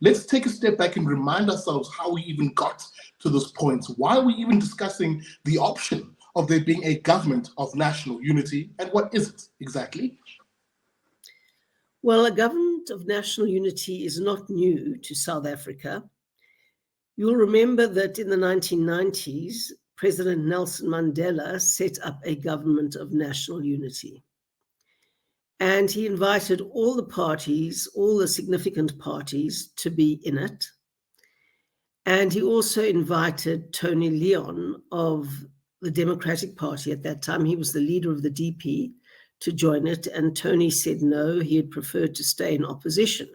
let's take a step back and remind ourselves how we even got to this point. Why are we even discussing the option of there being a government of national unity, and what is it exactly? Well, a government of national unity is not new to South Africa. You'll remember that in the 1990s, President Nelson Mandela set up a government of national unity. And he invited all the parties, all the significant parties, to be in it. And he also invited Tony Leon of the Democratic Party at that time. He was the leader of the DP, to join it. And Tony said no, he had preferred to stay in opposition.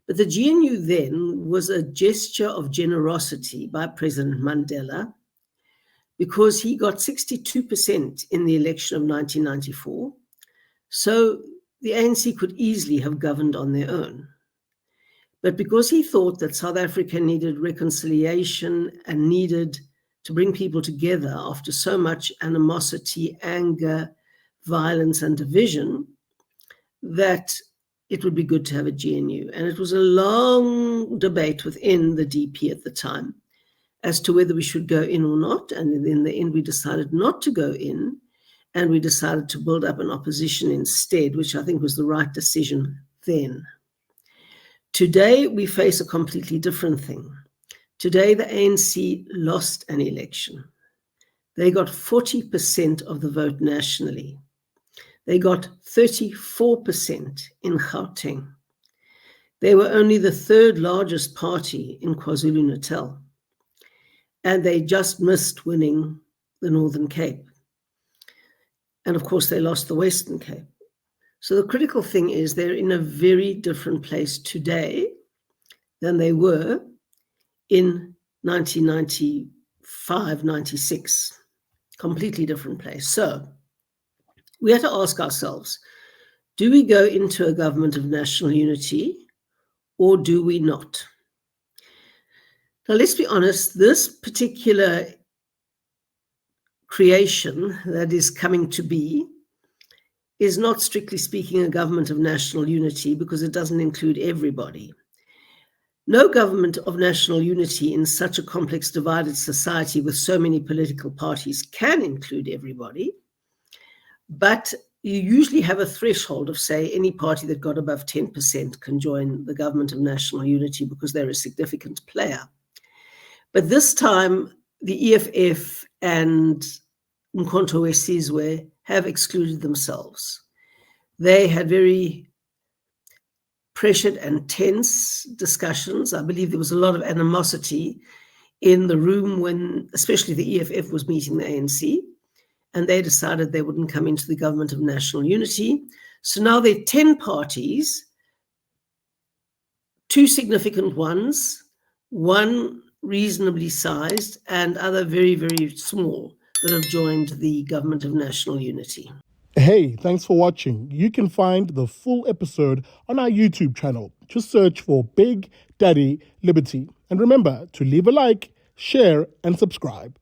But the GNU then was a gesture of generosity by President Mandela, because he got 62% in the election of 1994. So the ANC could easily have governed on their own. But because he thought that South Africa needed reconciliation and needed to bring people together after so much animosity, anger, violence, and division, that it would be good to have a GNU. And it was a long debate within the DP at the time as to whether we should go in or not. And in the end, we decided not to go in, and we decided to build up an opposition instead, which I think was the right decision then. Today, we face a completely different thing. Today, the ANC lost an election. They got 40% of the vote nationally. They got 34% in Gauteng. They were only the third largest party in KwaZulu-Natal. And they just missed winning the Northern Cape. And of course, they lost the Western Cape. So the critical thing is they're in a very different place today than they were in 1995, 96. Completely different place. So we have to ask ourselves, do we go into a government of national unity or do we not? Now, let's be honest, this particular creation that is coming to be is not, strictly speaking, a government of national unity, because it doesn't include everybody. No government of national unity in such a complex, divided society with so many political parties can include everybody, but you usually have a threshold of, say, any party that got above 10% can join the government of national unity because they're a significant player. But this time, the EFF and Umkhonto weSizwe have excluded themselves. They had very pressured and tense discussions. I believe there was a lot of animosity in the room when, especially the EFF was meeting the ANC, and they decided they wouldn't come into the government of national unity. So now there are 10 parties, 2 significant ones, 1 reasonably sized, and other very, very small, that have joined the government of national unity. Hey, thanks for watching. You can find the full episode on our YouTube channel. Just search for Big Daddy Liberty. And remember to leave a like, share, and subscribe.